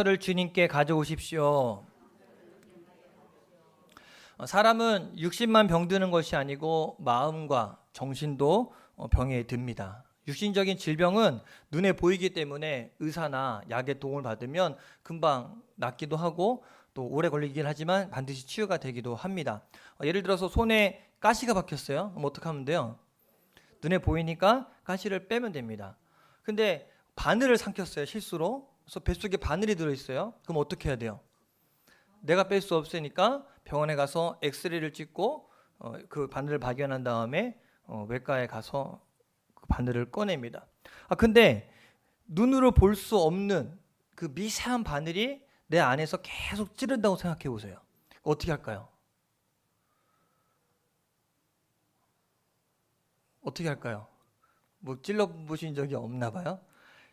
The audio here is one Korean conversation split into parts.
를 주님께 가져오십시오. 사람은 육신만 병드는 것이 아니고 마음과 정신도 병에 듭니다. 육신적인 질병은 눈에 보이기 때문에 의사나 약의 도움을 받으면 금방 낫기도 하고 또 오래 걸리긴 하지만 반드시 치유가 되기도 합니다. 예를 들어서 손에 가시가 박혔어요. 그럼 어떻게 하면 돼요? 눈에 보이니까 가시를 빼면 됩니다. 근데 바늘을 삼켰어요, 실수로. 그래서 뱃속에 바늘이 들어있어요. 그럼 어떻게 해야 돼요? 내가 뺄 수 없으니까 병원에 가서 엑스레이를 찍고 그 바늘을 발견한 다음에 외과에 가서 그 바늘을 꺼냅니다. 근데 눈으로 볼 수 없는 그 미세한 바늘이 내 안에서 계속 찌른다고 생각해 보세요. 어떻게 할까요? 어떻게 할까요? 뭐 찔러 보신 적이 없나 봐요.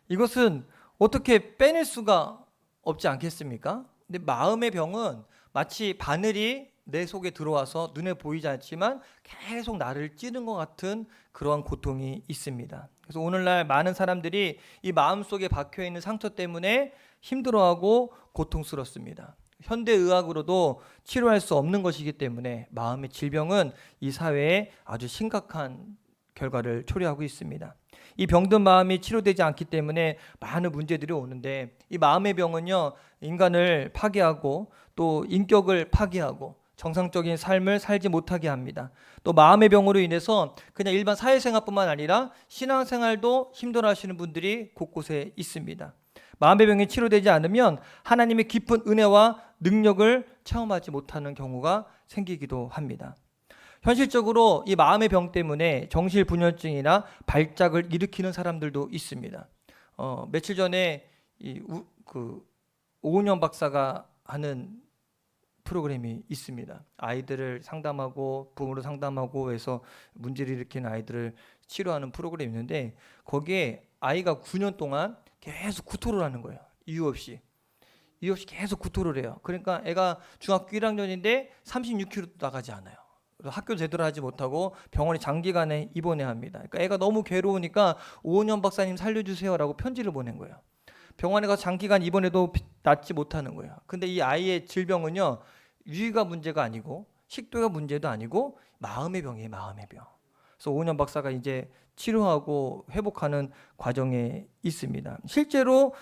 이것은 어떻게 빼낼 수가 없지 않겠습니까? 근데 마음의 병은 마치 바늘이 내 속에 들어와서 눈에 보이지 않지만 계속 나를 찌는 것 같은 그러한 고통이 있습니다. 그래서 오늘날 많은 사람들이 이 마음속에 박혀 있는 상처 때문에 힘들어하고 고통스럽습니다. 현대의학으로도 치료할 수 없는 것이기 때문에 마음의 질병은 이 사회에 아주 심각한 결과를 초래하고 있습니다. 이 병든 마음이 치료되지 않기 때문에 많은 문제들이 오는데, 이 마음의 병은요, 인간을 파괴하고 또 인격을 파괴하고 정상적인 삶을 살지 못하게 합니다. 또 마음의 병으로 인해서 그냥 일반 사회생활뿐만 아니라 신앙생활도 힘들어하시는 분들이 곳곳에 있습니다. 마음의 병이 치료되지 않으면 하나님의 깊은 은혜와 능력을 체험하지 못하는 경우가 생기기도 합니다. 현실적으로 이 마음의 병 때문에 정신분열증이나 발작을 일으키는 사람들도 있습니다. 며칠 전에 오은영 박사가 하는 프로그램이 있습니다. 아이들을 상담하고 부모를 상담하고 해서 문제를 일으키는 아이들을 치료하는 프로그램이 있는데, 거기에 아이가 9년 동안 계속 구토를 하는 거예요. 이유 없이 계속 구토를 해요. 그러니까 애가 중학교 1학년인데 36kg 나가지 않아요. 학교 제대로 하지 못하고 병원에 장기간에 입원해야 합니다. 그러니까 애가 너무 괴로우니까 오은영 박사님 살려주세요라고 편지를 보낸 거예요. 병원에 가서 장기간 입원해도 낫지 못하는 거예요. 근데 이 아이의 질병은요, 위가 문제가 아니고 식도가 문제도 아니고 마음의 병이에요. 마음의 병. 그래서 오은영 박사가 이제 치료하고 회복하는 과정에 있습니다. 실제로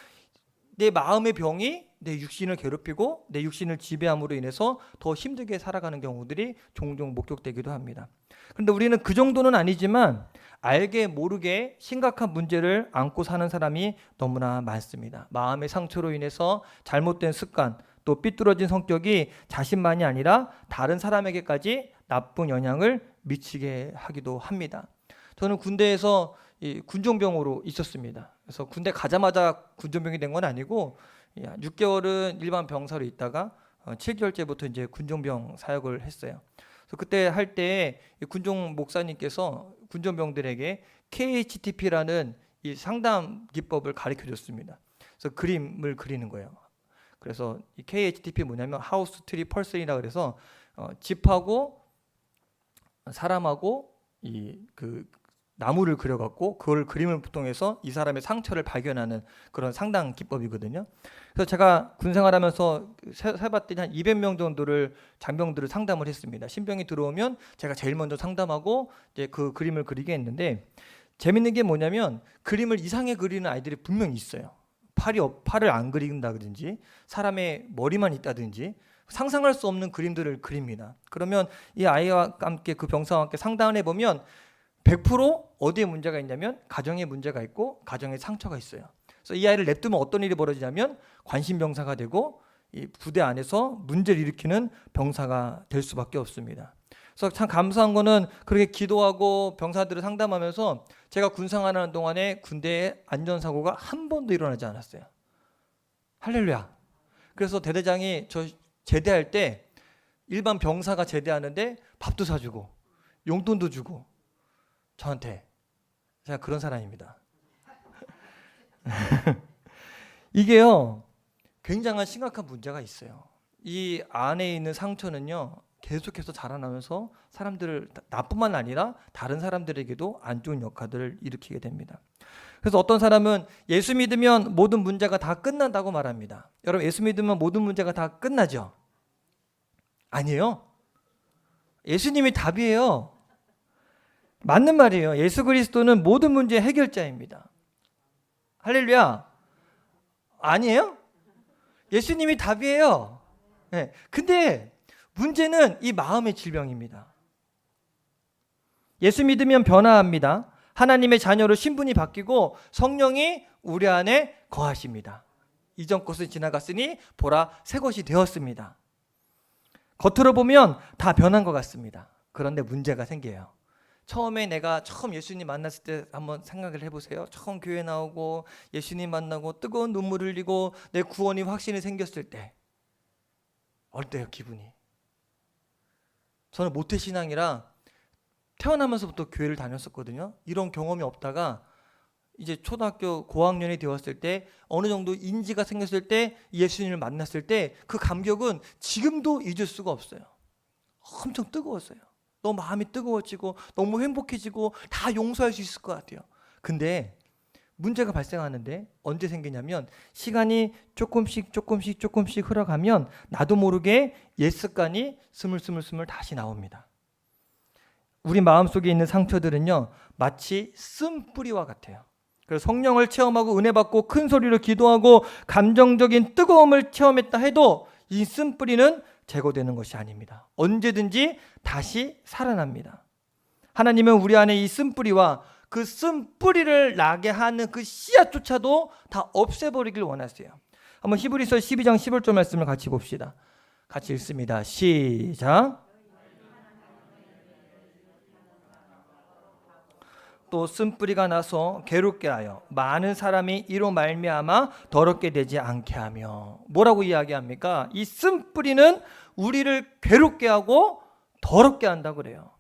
내 마음의 병이 내 육신을 괴롭히고 내 육신을 지배함으로 인해서 더 힘들게 살아가는 경우들이 종종 목격되기도 합니다. 그런데 우리는 그 정도는 아니지만 알게 모르게 심각한 문제를 안고 사는 사람이 너무나 많습니다. 마음의 상처로 인해서 잘못된 습관, 또 삐뚤어진 성격이 자신만이 아니라 다른 사람에게까지 나쁜 영향을 미치게 하기도 합니다. 저는 군대에서 이 군종병으로 있었습니다. 그래서 군대 가자마자 군종병이 된 건 아니고 6개월은 일반 병사로 있다가 7개월째부터 이제 군종병 사역을 했어요. 그래서 그때 할 때 군종 목사님께서 군종병들에게 KHTP라는 이 상담 기법을 가르쳐 줬습니다. 그래서 그림을 그리는 거예요. 그래서 이 KHTP 뭐냐면 하우스 트리 펄슨이라 그래서 집하고 사람하고 그 나무를 그려갖고 그걸 그림을 통해서 이 사람의 상처를 발견하는 그런 상담 기법이거든요. 그래서 제가 군 생활하면서 세봤더니 한 200명 정도를 장병들을 상담을 했습니다. 신병이 들어오면 제가 제일 먼저 상담하고 이제 그 그림을 그리게 했는데, 재밌는 게 뭐냐면 그림을 이상하게 그리는 아이들이 분명히 있어요. 팔을 안 그린다든지 사람의 머리만 있다든지 상상할 수 없는 그림들을 그립니다. 그러면 이 아이와 함께 그 병사와 함께 상담을 해보면 100% 어디에 문제가 있냐면 가정에 문제가 있고 가정에 상처가 있어요. 그래서 이 아이를 냅두면 어떤 일이 벌어지냐면 관심병사가 되고 이 부대 안에서 문제를 일으키는 병사가 될 수밖에 없습니다. 그래서 참 감사한 거는 그렇게 기도하고 병사들을 상담하면서 제가 군생활하는 동안에 군대에 안전사고가 한 번도 일어나지 않았어요. 할렐루야. 그래서 대대장이 저 제대할 때 일반 병사가 제대하는데 밥도 사주고 용돈도 주고 저한테. 제가 그런 사람입니다. 이게요, 굉장한 심각한 문제가 있어요. 이 안에 있는 상처는요, 계속해서 자라나면서 사람들을 나뿐만 아니라 다른 사람들에게도 안 좋은 역할들을 일으키게 됩니다. 그래서 어떤 사람은 예수 믿으면 모든 문제가 다 끝난다고 말합니다. 여러분, 예수 믿으면 모든 문제가 다 끝나죠? 아니에요. 예수님이 답이에요. 맞는 말이에요. 예수 그리스도는 모든 문제의 해결자입니다. 할렐루야. 아니에요? 예수님이 답이에요. 네. 근데 문제는 이 마음의 질병입니다. 예수 믿으면 변화합니다. 하나님의 자녀로 신분이 바뀌고 성령이 우리 안에 거하십니다. 이전 것은 지나갔으니 보라 새 것이 되었습니다. 겉으로 보면 다 변한 것 같습니다. 그런데 문제가 생겨요. 처음에 내가 처음 예수님 만났을 때 한번 생각을 해보세요. 처음 교회 나오고 예수님 만나고 뜨거운 눈물 흘리고 내 구원이 확신이 생겼을 때 어때요, 기분이? 저는 모태신앙이라 태어나면서부터 교회를 다녔었거든요. 이런 경험이 없다가 이제 초등학교 고학년이 되었을 때 어느 정도 인지가 생겼을 때 예수님을 만났을 때 그 감격은 지금도 잊을 수가 없어요. 엄청 뜨거웠어요. 너무 마음이 뜨거워지고 너무 행복해지고 다 용서할 수 있을 것 같아요. 근데 문제가 발생하는데 언제 생기냐면 시간이 조금씩 흘러가면 나도 모르게 옛 습관이 스물스물 다시 나옵니다. 우리 마음속에 있는 상처들은요 마치 쓴뿌리와 같아요. 그래서 성령을 체험하고 은혜 받고 큰 소리로 기도하고 감정적인 뜨거움을 체험했다 해도 이 쓴뿌리는 제거되는 것이 아닙니다. 언제든지 다시 살아납니다. 하나님은 우리 안에 이 쓴뿌리와 그 쓴뿌리를 나게 하는 그 씨앗조차도 다 없애버리길 원하세요. 한번 히브리서 12장 11절 말씀을 같이 봅시다. 같이 읽습니다. 시작. 또 쓴뿌리가 나서 괴롭게 하여 많은 사람이 이로 말미암아 더럽게 되지 않게 하며. 뭐라고 이야기합니까? 이 쓴뿌리는 우리를 괴롭게 하고 더럽게 한다고 그래요.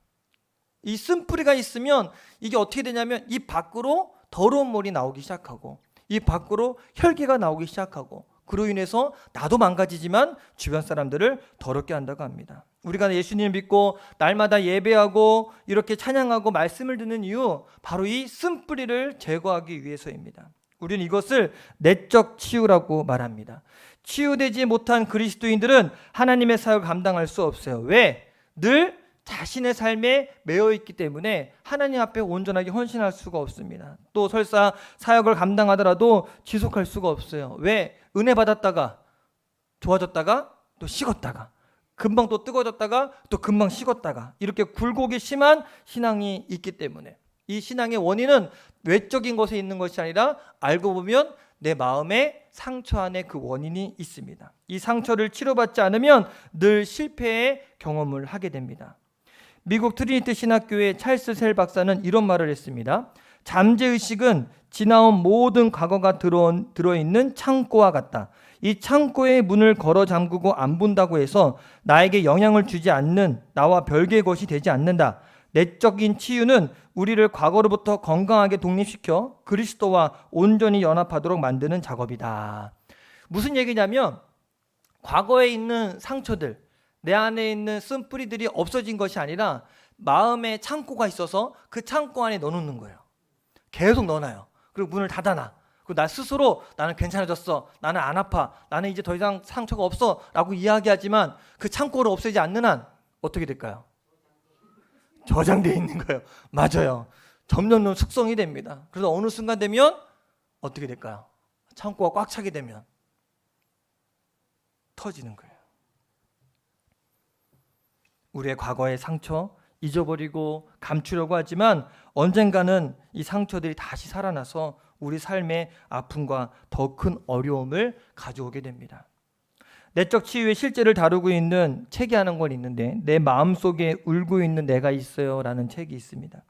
이 쓴뿌리가 있으면 이게 어떻게 되냐면 이 밖으로 더러운 물이 나오기 시작하고 이 밖으로 혈기가 나오기 시작하고 그로 인해서 나도 망가지지만 주변 사람들을 더럽게 한다고 합니다. 우리가 예수님을 믿고 날마다 예배하고 이렇게 찬양하고 말씀을 듣는 이유 바로 이 쓴뿌리를 제거하기 위해서입니다. 우리는 이것을 내적 치유라고 말합니다. 치유되지 못한 그리스도인들은 하나님의 사역을 감당할 수 없어요. 왜? 늘 자신의 삶에 매여 있기 때문에 하나님 앞에 온전하게 헌신할 수가 없습니다. 또 설사 사역을 감당하더라도 지속할 수가 없어요. 왜? 은혜 받았다가 좋아졌다가 또 식었다가 금방 또 뜨거워졌다가 또 금방 식었다가 이렇게 굴곡이 심한 신앙이 있기 때문에 이 신앙의 원인은 외적인 것에 있는 것이 아니라 알고 보면 내 마음의 상처 안에 그 원인이 있습니다. 이 상처를 치료받지 않으면 늘 실패의 경험을 하게 됩니다. 미국 트리니티 신학교의 찰스 셀 박사는 이런 말을 했습니다. 잠재의식은 지나온 모든 과거가 들어있는 창고와 같다. 이 창고의 문을 걸어 잠그고 안 본다고 해서 나에게 영향을 주지 않는 나와 별개의 것이 되지 않는다. 내적인 치유는 우리를 과거로부터 건강하게 독립시켜 그리스도와 온전히 연합하도록 만드는 작업이다. 무슨 얘기냐면 과거에 있는 상처들, 내 안에 있는 쓴뿌리들이 없어진 것이 아니라 마음에 창고가 있어서 그 창고 안에 넣어놓는 거예요. 계속 넣어놔요. 그리고 문을 닫아놔. 그리고 나 스스로 나는 괜찮아졌어. 나는 안 아파. 나는 이제 더 이상 상처가 없어. 라고 이야기하지만 그 창고를 없애지 않는 한 어떻게 될까요? 저장되어 있는 거예요. 맞아요. 점점 숙성이 됩니다. 그래서 어느 순간 되면 어떻게 될까요? 창고가 꽉 차게 되면 터지는 거예요. 우리의 과거의 상처 잊어버리고 감추려고 하지만 언젠가는 이 상처들이 다시 살아나서 우리 삶의 아픔과 더 큰 어려움을 가져오게 됩니다. 내적 치유의 실제를 다루고 있는 책이 하는 건 있는데 내 마음속에 울고 있는 내가 있어요 라는 책이 있습니다.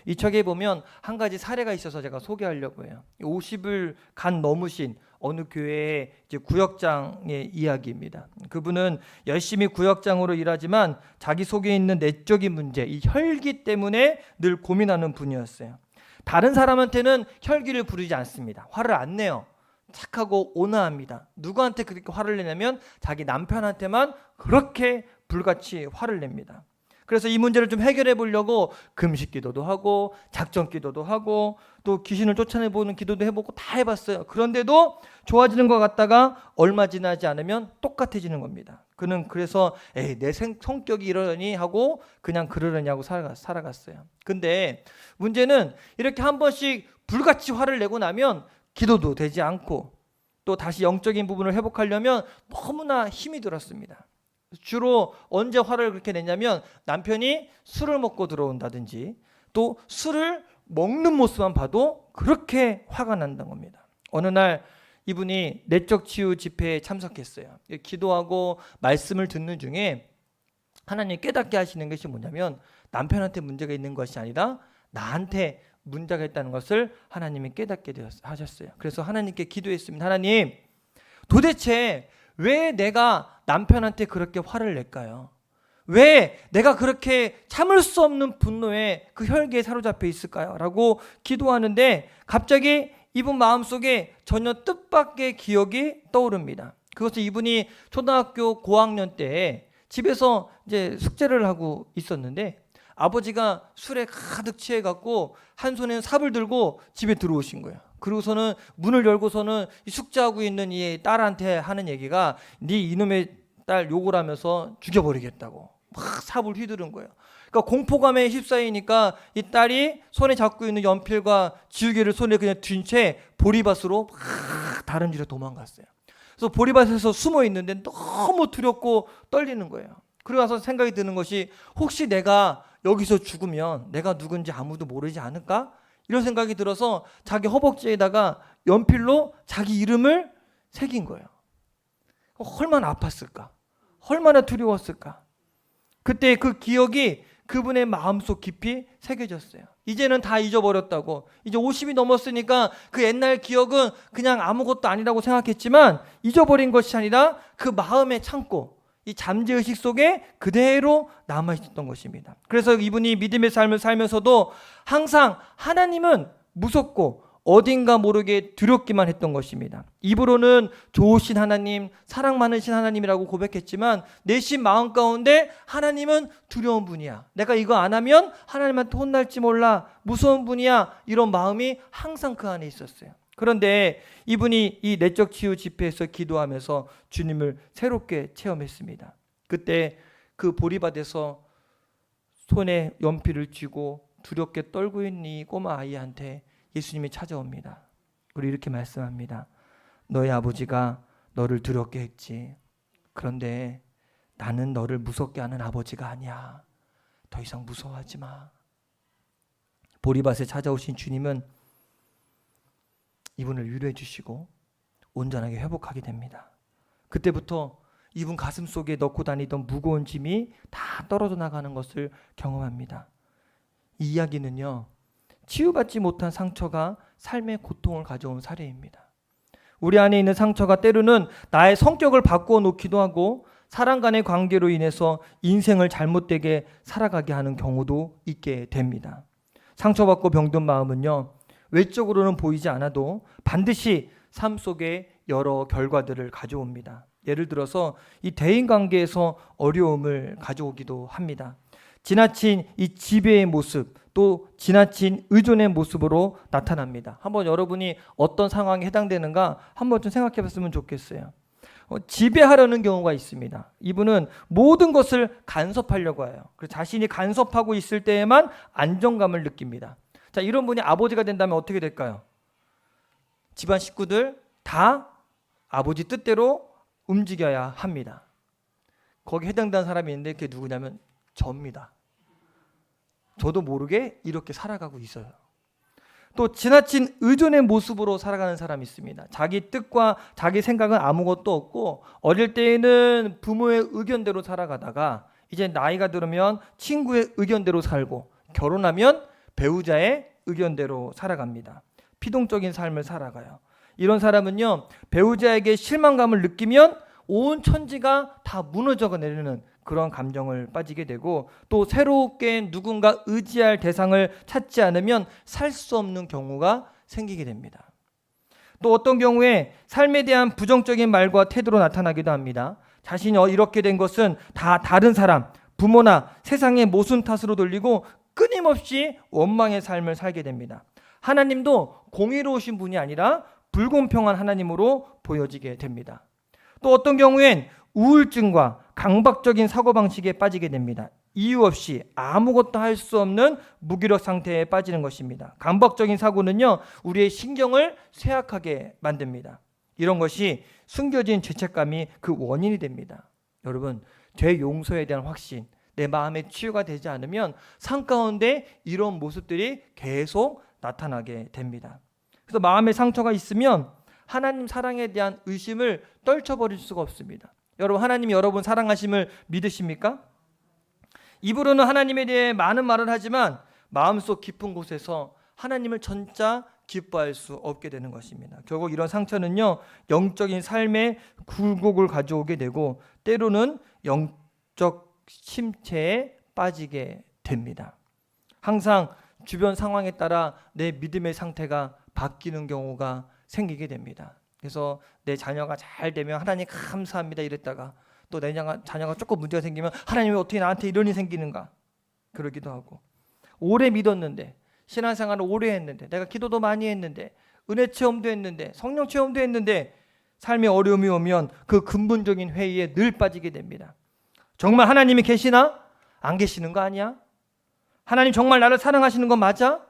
이 책에 보면 한 가지 사례가 있어서 제가 소개하려고 해요. 50을 간 넘으신 어느 교회의 이제 구역장의 이야기입니다. 그분은 열심히 구역장으로 일하지만 자기 속에 있는 내적인 문제, 이 혈기 때문에 늘 고민하는 분이었어요. 다른 사람한테는 혈기를 부리지 않습니다. 화를 안 내요. 착하고 온화합니다. 누구한테 그렇게 화를 내냐면 자기 남편한테만 그렇게 불같이 화를 냅니다. 그래서 이 문제를 좀 해결해 보려고 금식 기도도 하고 작전 기도도 하고 또 귀신을 쫓아내보는 기도도 해보고 다 해봤어요. 그런데도 좋아지는 것 같다가 얼마 지나지 않으면 똑같아지는 겁니다. 그는 그래서 내 성격이 이러니 하고 그냥 그러려냐고 살아갔어요. 근데 문제는 이렇게 한 번씩 불같이 화를 내고 나면 기도도 되지 않고 또 다시 영적인 부분을 회복하려면 너무나 힘이 들었습니다. 주로 언제 화를 그렇게 내냐면 남편이 술을 먹고 들어온다든지 또 술을 먹는 모습만 봐도 그렇게 화가 난다는 겁니다. 어느 날 이분이 내적 치유 집회에 참석했어요. 기도하고 말씀을 듣는 중에 하나님 깨닫게 하시는 것이 뭐냐면 남편한테 문제가 있는 것이 아니라 나한테 문제가 있다는 것을 하나님이 깨닫게 하셨어요. 그래서 하나님께 기도했습니다. 하나님, 도대체 왜 내가 남편한테 그렇게 화를 낼까요? 왜 내가 그렇게 참을 수 없는 분노에 그 혈기에 사로잡혀 있을까요? 라고 기도하는데 갑자기 이분 마음속에 전혀 뜻밖의 기억이 떠오릅니다. 그것은 이분이 초등학교 고학년 때 집에서 이제 숙제를 하고 있었는데 아버지가 술에 가득 취해갖고 한 손에 삽을 들고 집에 들어오신 거예요. 그리고서는 문을 열고서는 숙제하고 있는 이 딸한테 하는 얘기가 네 이놈의 딸 욕을 하면서 죽여버리겠다고 막 삽을 휘두른 거예요. 그러니까 공포감에 휩싸이니까 이 딸이 손에 잡고 있는 연필과 지우개를 손에 그냥 쥔 채 보리밭으로 막 다른 집에 도망갔어요. 그래서 보리밭에서 숨어 있는데 너무 두렵고 떨리는 거예요. 그러고 나서 생각이 드는 것이 혹시 내가 여기서 죽으면 내가 누군지 아무도 모르지 않을까? 이런 생각이 들어서 자기 허벅지에다가 연필로 자기 이름을 새긴 거예요. 얼마나 아팠을까? 얼마나 두려웠을까? 그때 그 기억이 그분의 마음속 깊이 새겨졌어요. 이제는 다 잊어버렸다고. 이제 50이 넘었으니까 그 옛날 기억은 그냥 아무것도 아니라고 생각했지만 잊어버린 것이 아니라 그 마음에 참고 이 잠재의식 속에 그대로 남아있었던 것입니다. 그래서 이분이 믿음의 삶을 살면서도 항상 하나님은 무섭고 어딘가 모르게 두렵기만 했던 것입니다. 입으로는 좋으신 하나님, 사랑 많으신 하나님이라고 고백했지만 내심 마음 가운데 하나님은 두려운 분이야. 내가 이거 안 하면 하나님한테 혼날지 몰라. 무서운 분이야. 이런 마음이 항상 그 안에 있었어요. 그런데 이분이 이 내적 치유 집회에서 기도하면서 주님을 새롭게 체험했습니다. 그때 그 보리밭에서 손에 연필을 쥐고 두렵게 떨고 있는 이 꼬마 아이한테 예수님이 찾아옵니다. 그리고 이렇게 말씀합니다. 너의 아버지가 너를 두렵게 했지. 그런데 나는 너를 무섭게 하는 아버지가 아니야. 더 이상 무서워하지 마. 보리밭에 찾아오신 주님은 이분을 위로해 주시고 온전하게 회복하게 됩니다. 그때부터 이분 가슴 속에 넣고 다니던 무거운 짐이 다 떨어져 나가는 것을 경험합니다. 이 이야기는요, 치유받지 못한 상처가 삶의 고통을 가져온 사례입니다. 우리 안에 있는 상처가 때로는 나의 성격을 바꾸어 놓기도 하고 사람 간의 관계로 인해서 인생을 잘못되게 살아가게 하는 경우도 있게 됩니다. 상처받고 병든 마음은요, 외적으로는 보이지 않아도 반드시 삶 속에 여러 결과들을 가져옵니다. 예를 들어서 이 대인관계에서 어려움을 가져오기도 합니다. 지나친 이 지배의 모습, 또 지나친 의존의 모습으로 나타납니다. 한번 여러분이 어떤 상황에 해당되는가 한번 좀 생각해 봤으면 좋겠어요. 지배하려는 경우가 있습니다. 이분은 모든 것을 간섭하려고 해요. 그래서 자신이 간섭하고 있을 때에만 안정감을 느낍니다. 자, 이런 분이 아버지가 된다면 어떻게 될까요? 집안 식구들 다 아버지 뜻대로 움직여야 합니다. 거기에 해당되는 사람이 있는데 그게 누구냐면 저입니다. 저도 모르게 이렇게 살아가고 있어요. 또 지나친 의존의 모습으로 살아가는 사람이 있습니다. 자기 뜻과 자기 생각은 아무것도 없고 어릴 때에는 부모의 의견대로 살아가다가 이제 나이가 들으면 친구의 의견대로 살고 결혼하면 배우자의 의견대로 살아갑니다. 피동적인 삶을 살아가요. 이런 사람은요, 배우자에게 실망감을 느끼면 온 천지가 다 무너져 내리는 그런 감정을 빠지게 되고 또 새롭게 누군가 의지할 대상을 찾지 않으면 살 수 없는 경우가 생기게 됩니다. 또 어떤 경우에 삶에 대한 부정적인 말과 태도로 나타나기도 합니다. 자신이 이렇게 된 것은 다 다른 사람, 부모나 세상의 모순 탓으로 돌리고 끊임없이 원망의 삶을 살게 됩니다. 하나님도 공의로우신 분이 아니라 불공평한 하나님으로 보여지게 됩니다. 또 어떤 경우엔 우울증과 강박적인 사고방식에 빠지게 됩니다. 이유 없이 아무것도 할 수 없는 무기력 상태에 빠지는 것입니다. 강박적인 사고는요, 우리의 신경을 쇠약하게 만듭니다. 이런 것이 숨겨진 죄책감이 그 원인이 됩니다. 여러분, 죄 용서에 대한 확신, 내 마음의 치유가 되지 않으면 삶 가운데 이런 모습들이 계속 나타나게 됩니다. 그래서 마음의 상처가 있으면 하나님 사랑에 대한 의심을 떨쳐버릴 수가 없습니다. 여러분, 하나님이 여러분 사랑하심을 믿으십니까? 입으로는 하나님에 대해 많은 말을 하지만 마음속 깊은 곳에서 하나님을 진짜 기뻐할 수 없게 되는 것입니다. 결국 이런 상처는요, 영적인 삶의 굴곡을 가져오게 되고 때로는 영적 침체에 빠지게 됩니다. 항상 주변 상황에 따라 내 믿음의 상태가 바뀌는 경우가 생기게 됩니다. 그래서 내 자녀가 잘 되면 하나님 감사합니다 이랬다가 또 내 자녀가 조금 문제가 생기면 하나님 왜 어떻게 나한테 이런 일이 생기는가 그러기도 하고, 오래 믿었는데 신앙생활을 오래 했는데 내가 기도도 많이 했는데 은혜 체험도 했는데 성령 체험도 했는데 삶의 어려움이 오면 그 근본적인 회의에 늘 빠지게 됩니다. 정말 하나님이 계시나? 안 계시는 거 아니야? 하나님 정말 나를 사랑하시는 거 맞아?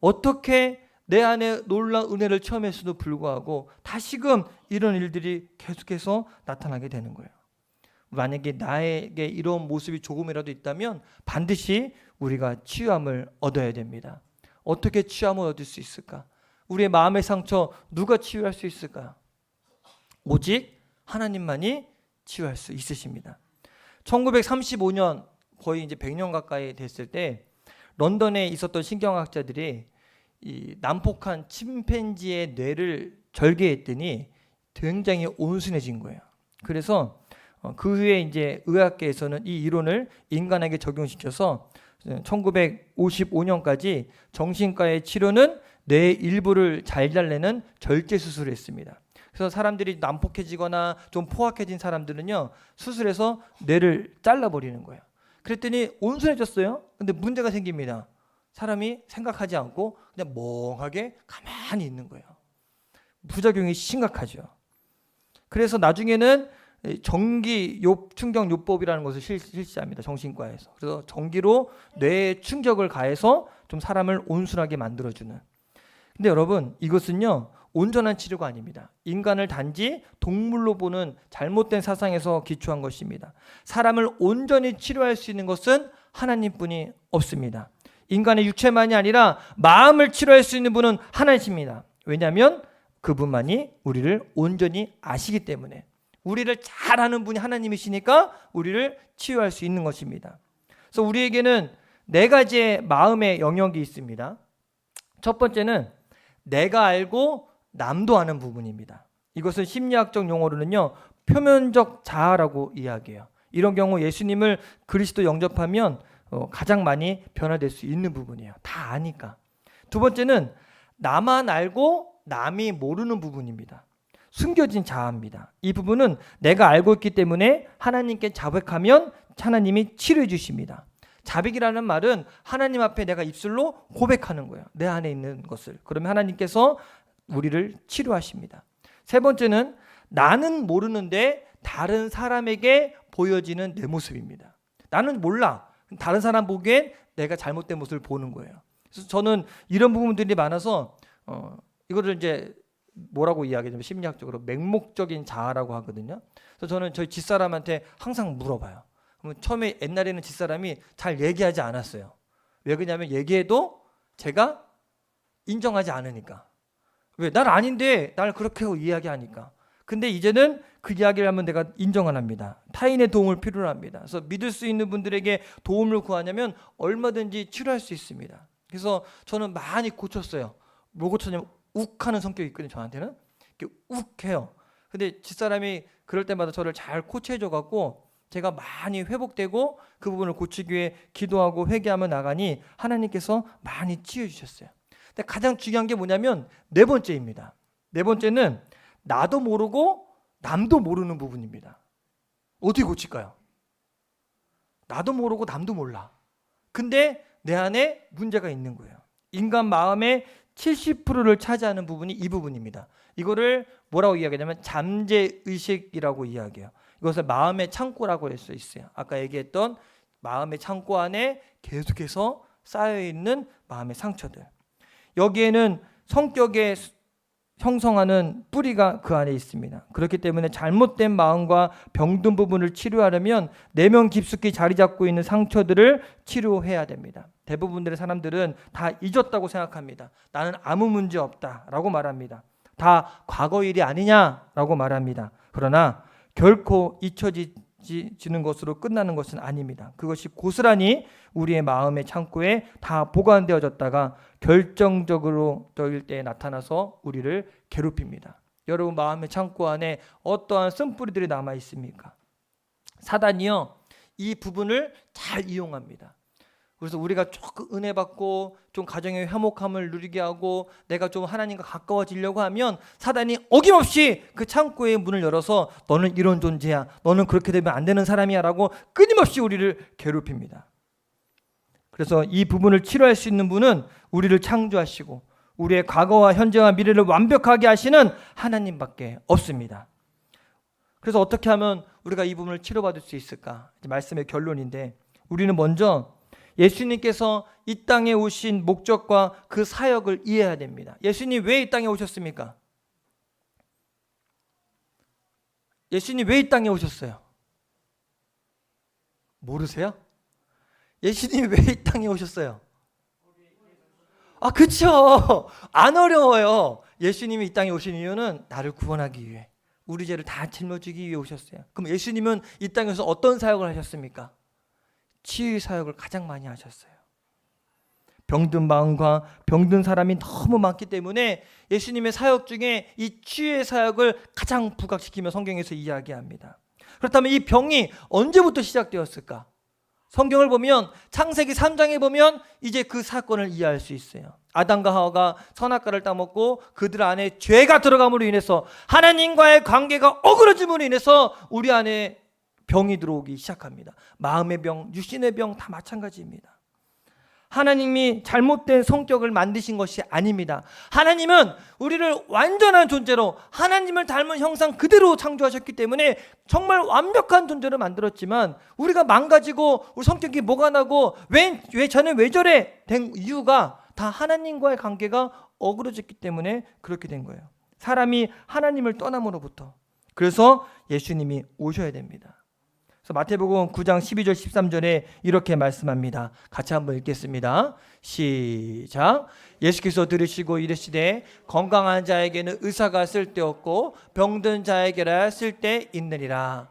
어떻게 내 안에 놀라운 은혜를 체험했음에도 불구하고 다시금 이런 일들이 계속해서 나타나게 되는 거예요. 만약에 나에게 이런 모습이 조금이라도 있다면 반드시 우리가 치유함을 얻어야 됩니다. 어떻게 치유함을 얻을 수 있을까? 우리의 마음의 상처 누가 치유할 수 있을까? 오직 하나님만이 치유할 수 있으십니다. 1935년 거의 이제 100년 가까이 됐을 때 런던에 있었던 신경학자들이 이 난폭한 침팬지의 뇌를 절개했더니 굉장히 온순해진 거예요. 그래서 그 후에 이제 의학계에서는 이 이론을 인간에게 적용시켜서 1955년까지 정신과의 치료는 뇌 일부를 잘 달래는 절제 수술을 했습니다. 그래서 사람들이 난폭해지거나 좀 포악해진 사람들은요, 수술해서 뇌를 잘라버리는 거예요. 그랬더니 온순해졌어요. 근데 문제가 생깁니다. 사람이 생각하지 않고 그냥 멍하게 가만히 있는 거예요. 부작용이 심각하죠. 그래서 나중에는 전기 충격 요법이라는 것을 실시합니다. 정신과에서. 그래서 전기로 뇌에 충격을 가해서 좀 사람을 온순하게 만들어주는. 근데 여러분, 이것은요 온전한 치료가 아닙니다. 인간을 단지 동물로 보는 잘못된 사상에서 기초한 것입니다. 사람을 온전히 치료할 수 있는 것은 하나님뿐이 없습니다. 인간의 육체만이 아니라 마음을 치료할 수 있는 분은 하나님입니다. 왜냐하면 그분만이 우리를 온전히 아시기 때문에, 우리를 잘 아는 분이 하나님이시니까 우리를 치유할 수 있는 것입니다. 그래서 우리에게는 네 가지의 마음의 영역이 있습니다. 첫 번째는 내가 알고 남도 아는 부분입니다. 이것은 심리학적 용어로는요, 표면적 자아라고 이야기해요. 이런 경우 예수님을 그리스도 영접하면 가장 많이 변화될 수 있는 부분이에요. 다 아니까. 두 번째는 나만 알고 남이 모르는 부분입니다. 숨겨진 자아입니다. 이 부분은 내가 알고 있기 때문에 하나님께 자백하면 하나님이 치료해 주십니다. 자백이라는 말은 하나님 앞에 내가 입술로 고백하는 거예요. 내 안에 있는 것을. 그러면 하나님께서 우리를 치료하십니다. 세 번째는 나는 모르는데 다른 사람에게 보여지는 내 모습입니다. 나는 몰라. 다른 사람 보기엔 내가 잘못된 모습을 보는 거예요. 그래서 저는 이런 부분들이 많아서 이거를 이제 뭐라고 이야기하냐면 심리학적으로 맹목적인 자아라고 하거든요. 그래서 저는 저희 집사람한테 항상 물어봐요. 그러면 처음에 옛날에는 집사람이 잘 얘기하지 않았어요. 왜 그러냐면 얘기해도 제가 인정하지 않으니까. 왜? 날 아닌데 날 그렇게 이야기하니까. 근데 이제는 그 이야기를 하면 내가 인정을 합니다. 타인의 도움을 필요로 합니다. 그래서 믿을 수 있는 분들에게 도움을 구하냐면 얼마든지 치료할 수 있습니다. 그래서 저는 많이 고쳤어요. 뭐 고쳤냐면 욱하는 성격이 있거든요. 저한테는 이렇게 욱해요. 근데 집사람이 그럴 때마다 저를 잘 코치해줘 갖고 제가 많이 회복되고 그 부분을 고치기 위해 기도하고 회개하며 나가니 하나님께서 많이 치유해 주셨어요. 근데 가장 중요한 게 뭐냐면 네 번째입니다. 네 번째는 나도 모르고 남도 모르는 부분입니다. 어떻게 고칠까요? 나도 모르고 남도 몰라. 근데 내 안에 문제가 있는 거예요. 인간 마음의 70%를 차지하는 부분이 이 부분입니다. 이거를 뭐라고 이야기하냐면 잠재의식이라고 이야기해요. 이것을 마음의 창고라고 할 수 있어요. 아까 얘기했던 마음의 창고 안에 계속해서 쌓여있는 마음의 상처들. 여기에는 성격의 형성하는 뿌리가 그 안에 있습니다. 그렇기 때문에 잘못된 마음과 병든 부분을 치료하려면 내면 깊숙이 자리 잡고 있는 상처들을 치료해야 됩니다. 대부분들의 사람들은 다 잊었다고 생각합니다. 나는 아무 문제 없다라고 말합니다. 다 과거 일이 아니냐라고 말합니다. 그러나 결코 잊혀지는 것으로 끝나는 것은 아닙니다. 그것이 고스란히 우리의 마음의 창고에 다 보관되어졌다가 결정적으로 저일 때에 나타나서 우리를 괴롭힙니다. 여러분 마음의 창고 안에 어떠한 쓴뿌리들이 남아 있습니까? 사단이요, 이 부분을 잘 이용합니다. 그래서 우리가 조금 은혜 받고 좀 가정의 화목함을 누리게 하고 내가 좀 하나님과 가까워지려고 하면 사단이 어김없이 그 창고의 문을 열어서 너는 이런 존재야, 너는 그렇게 되면 안 되는 사람이야 라고 끊임없이 우리를 괴롭힙니다. 그래서 이 부분을 치료할 수 있는 분은 우리를 창조하시고 우리의 과거와 현재와 미래를 완벽하게 하시는 하나님밖에 없습니다. 그래서 어떻게 하면 우리가 이 부분을 치료받을 수 있을까? 말씀의 결론인데, 우리는 먼저 예수님께서 이 땅에 오신 목적과 그 사역을 이해해야 됩니다. 예수님 왜 이 땅에 오셨습니까? 예수님 왜 이 땅에 오셨어요? 모르세요? 예수님 왜 이 땅에 오셨어요? 그쵸. 안 어려워요. 예수님이 이 땅에 오신 이유는 나를 구원하기 위해, 우리 죄를 다 짊어지기 위해 오셨어요. 그럼 예수님은 이 땅에서 어떤 사역을 하셨습니까? 치유의 사역을 가장 많이 하셨어요. 병든 마음과 병든 사람이 너무 많기 때문에 예수님의 사역 중에 이 치유의 사역을 가장 부각시키며 성경에서 이야기합니다. 그렇다면 이 병이 언제부터 시작되었을까? 성경을 보면 창세기 3장에 보면 이제 그 사건을 이해할 수 있어요. 아담과 하와가 선악과를 따먹고 그들 안에 죄가 들어감으로 인해서 하나님과의 관계가 어그러짐으로 인해서 우리 안에 병이 들어오기 시작합니다. 마음의 병, 육신의 병 다 마찬가지입니다. 하나님이 잘못된 성격을 만드신 것이 아닙니다. 하나님은 우리를 완전한 존재로 하나님을 닮은 형상 그대로 창조하셨기 때문에 정말 완벽한 존재로 만들었지만 우리가 망가지고 우리 성격이 뭐가 나고 왜 저는 왜 저래 된 이유가 다 하나님과의 관계가 어그러졌기 때문에 그렇게 된 거예요. 사람이 하나님을 떠남으로부터. 그래서 예수님이 오셔야 됩니다. 그래서 마태복음 9장 12절 13절에 이렇게 말씀합니다. 같이 한번 읽겠습니다. 시작. 예수께서 들으시고 이르시되 건강한 자에게는 의사가 쓸데없고 병든 자에게라 쓸데 있느니라.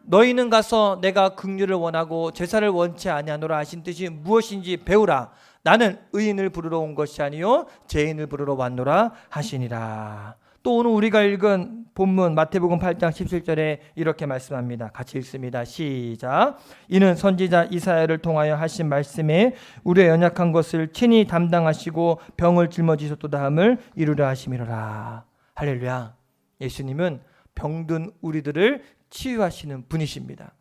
너희는 가서 내가 긍휼을 원하고 제사를 원치 아니하노라 하신 뜻이 무엇인지 배우라. 나는 의인을 부르러 온 것이 아니요 죄인을 부르러 왔노라 하시니라. 또 오늘 우리가 읽은 본문 마태복음 8장 17절에 이렇게 말씀합니다. 같이 읽습니다. 시작. 이는 선지자 이사야를 통하여 하신 말씀에 우리의 연약한 것을 친히 담당하시고 병을 짊어지셨도다 함을 이루려 하심이로라. 할렐루야. 예수님은 병든 우리들을 치유하시는 분이십니다.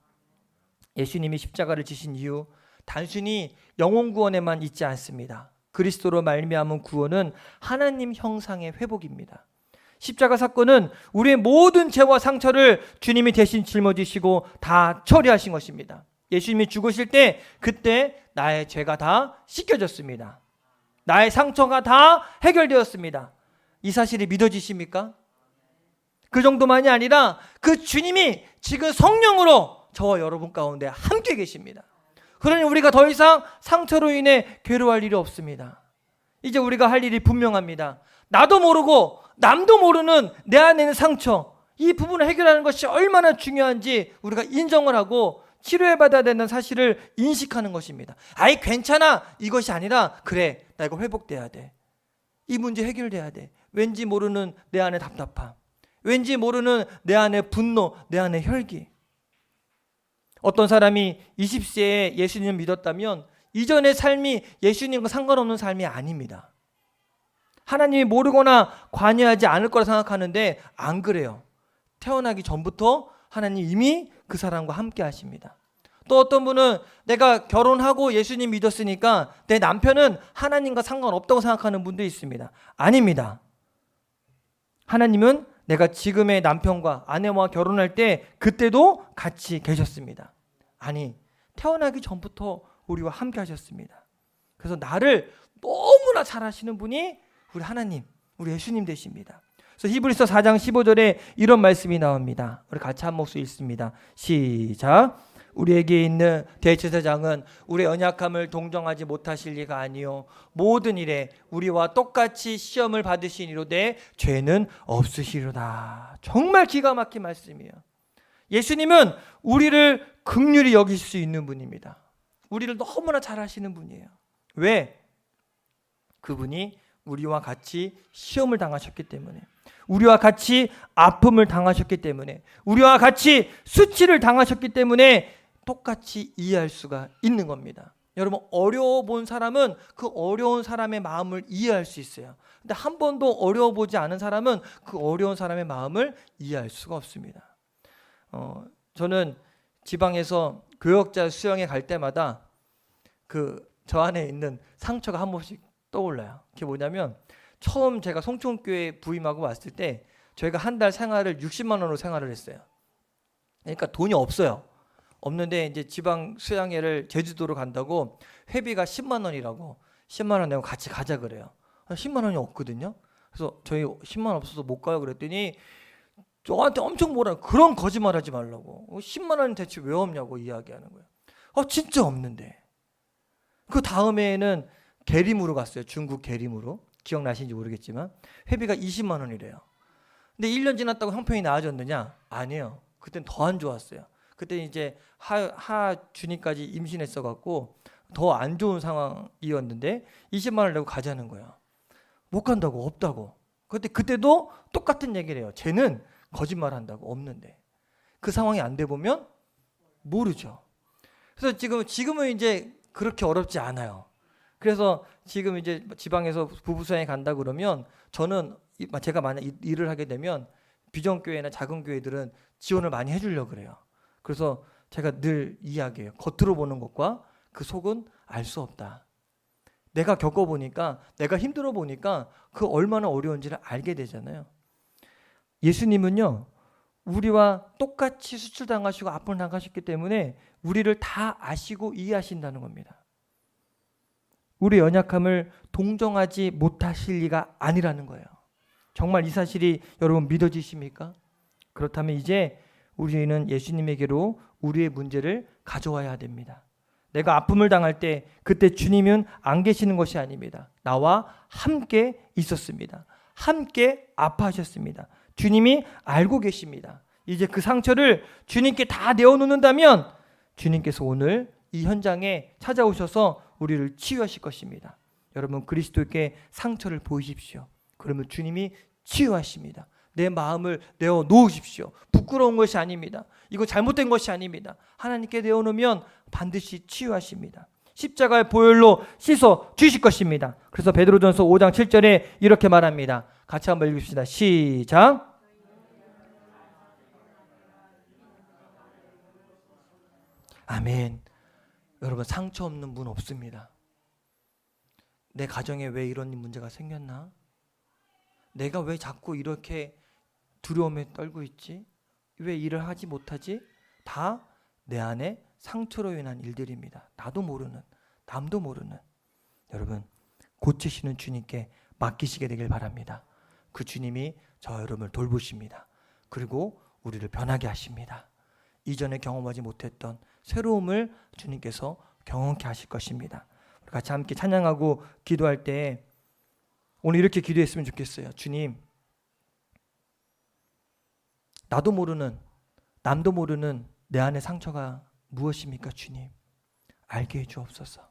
예수님이 십자가를 지신 이유 단순히 영혼 구원에만 있지 않습니다. 그리스도로 말미암은 구원은 하나님 형상의 회복입니다. 십자가 사건은 우리의 모든 죄와 상처를 주님이 대신 짊어지시고 다 처리하신 것입니다. 예수님이 죽으실 때 그때 나의 죄가 다 씻겨졌습니다. 나의 상처가 다 해결되었습니다. 이 사실이 믿어지십니까? 그 정도만이 아니라 그 주님이 지금 성령으로 저와 여러분 가운데 함께 계십니다. 그러니 우리가 더 이상 상처로 인해 괴로워할 일이 없습니다. 이제 우리가 할 일이 분명합니다. 나도 모르고 남도 모르는 내 안에 있는 상처, 이 부분을 해결하는 것이 얼마나 중요한지 우리가 인정을 하고 치료해받아야 되는 사실을 인식하는 것입니다. 아이 괜찮아 이것이 아니라 그래 나 이거 회복돼야 돼. 이 문제 해결돼야 돼. 왠지 모르는 내 안에 답답함, 왠지 모르는 내 안에 분노, 내 안에 혈기. 어떤 사람이 20세에 예수님을 믿었다면 이전의 삶이 예수님과 상관없는 삶이 아닙니다. 하나님이 모르거나 관여하지 않을 거라 생각하는데 안 그래요. 태어나기 전부터 하나님 이미 그 사람과 함께 하십니다. 또 어떤 분은 내가 결혼하고 예수님 믿었으니까 내 남편은 하나님과 상관없다고 생각하는 분도 있습니다. 아닙니다. 하나님은 내가 지금의 남편과 아내와 결혼할 때 그때도 같이 계셨습니다. 아니, 태어나기 전부터 우리와 함께 하셨습니다. 그래서 나를 너무나 잘 아시는 분이 우리 하나님, 우리 예수님 되십니다. 그래서 히브리서 4장 15절에 이런 말씀이 나옵니다. 우리 같이 한 목소리 읽습니다. 시작. 우리에게 있는 대제사장은 우리의 연약함을 동정하지 못하실 리가 아니요 모든 일에 우리와 똑같이 시험을 받으시니로되 죄는 없으시로다. 정말 기가 막힌 말씀이에요. 예수님은 우리를 긍휼히 여길 수 있는 분입니다. 우리를 너무나 잘 아시는 분이에요. 왜? 그분이 우리와 같이 시험을 당하셨기 때문에, 우리와 같이 아픔을 당하셨기 때문에, 우리와 같이 수치를 당하셨기 때문에 똑같이 이해할 수가 있는 겁니다. 여러분, 어려워 본 사람은 그 어려운 사람의 마음을 이해할 수 있어요. 근데 한 번도 어려워 보지 않은 사람은 그 어려운 사람의 마음을 이해할 수가 없습니다. 저는 지방에서 교역자 수영에 갈 때마다 저 안에 있는 상처가 한 번씩 떠올라요. 그게 뭐냐면, 처음 제가 송촌교회 부임하고 왔을 때 저희가 한 달 생활을 60만 원으로 생활을 했어요. 그러니까 돈이 없어요. 없는데 이제 지방 수양회를 제주도로 간다고 회비가 10만 원이라고 10만 원 내고 같이 가자 그래요. 10만 원이 없거든요. 그래서 저희 10만 원 없어서 못 가요 그랬더니 저한테 엄청 그런 거짓말 하지 말라고. 10만 원이 대체 왜 없냐고 이야기하는 거예요. 진짜 없는데. 그 다음에는 계림으로 갔어요. 중국 계림으로. 기억나시는지 모르겠지만 회비가 20만 원이래요. 근데 1년 지났다고 형편이 나아졌느냐? 아니에요. 그땐 더 안 좋았어요. 그때 이제 하준이까지 임신했어 갖고 더 안 좋은 상황이었는데 20만 원을 내고 가자는 거야. 못 간다고, 없다고. 그때도 똑같은 얘기를 해요. 쟤는 거짓말한다고, 없는데. 그 상황이 안 돼 보면 모르죠. 그래서 지금은 이제 그렇게 어렵지 않아요. 그래서 지금 이제 지방에서 부부수양에 간다 그러면 저는 제가 만약 일을 하게 되면 비전교회나 작은 교회들은 지원을 많이 해주려고 그래요. 그래서 제가 늘 이야기해요. 겉으로 보는 것과 그 속은 알 수 없다. 내가 겪어보니까, 내가 힘들어 보니까 그 얼마나 어려운지를 알게 되잖아요. 예수님은요, 우리와 똑같이 수출당하시고 아픔을 당하셨기 때문에 우리를 다 아시고 이해하신다는 겁니다. 우리 연약함을 동정하지 못하실 리가 아니라는 거예요. 정말 이 사실이 여러분 믿어지십니까? 그렇다면 이제 우리는 예수님에게로 우리의 문제를 가져와야 됩니다. 내가 아픔을 당할 때 그때 주님은 안 계시는 것이 아닙니다. 나와 함께 있었습니다. 함께 아파하셨습니다. 주님이 알고 계십니다. 이제 그 상처를 주님께 다 내어놓는다면 주님께서 오늘 이 현장에 찾아오셔서 우리를 치유하실 것입니다. 여러분, 그리스도께 상처를 보이십시오. 그러면 주님이 치유하십니다. 내 마음을 내어놓으십시오. 부끄러운 것이 아닙니다. 이거 잘못된 것이 아닙니다. 하나님께 내어놓으면 반드시 치유하십니다. 십자가의 보혈로 씻어 주실 것입니다. 그래서 베드로전서 5장 7절에 이렇게 말합니다. 같이 한번 읽읍시다. 시작. 아멘. 여러분, 상처 없는 분 없습니다. 내 가정에 왜 이런 문제가 생겼나? 내가 왜 자꾸 이렇게 두려움에 떨고 있지? 왜 일을 하지 못하지? 다 내 안에 상처로 인한 일들입니다. 나도 모르는, 남도 모르는. 여러분, 고치시는 주님께 맡기시게 되길 바랍니다. 그 주님이 저 여러분을 돌보십니다. 그리고 우리를 변하게 하십니다. 이전에 경험하지 못했던 새로움을 주님께서 경험케 하실 것입니다. 우리 같이 함께 찬양하고 기도할 때 오늘 이렇게 기도했으면 좋겠어요. 주님, 나도 모르는, 남도 모르는 내 안의 상처가 무엇입니까? 주님, 알게 해주옵소서.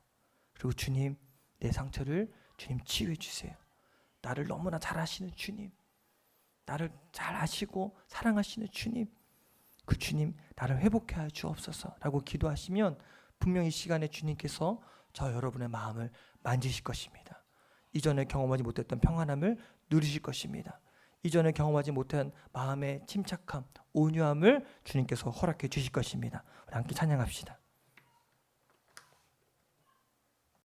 그리고 주님, 내 상처를 주님 치유해 주세요. 나를 너무나 잘 아시는 주님, 나를 잘 아시고 사랑하시는 주님, 그 주님 나를 회복해 하여 주옵소서 라고 기도하시면 분명히 이 시간에 주님께서 저 여러분의 마음을 만지실 것입니다. 이전에 경험하지 못했던 평안함을 누리실 것입니다. 이전에 경험하지 못한 마음의 침착함, 온유함을 주님께서 허락해 주실 것입니다. 우리 함께 찬양합시다.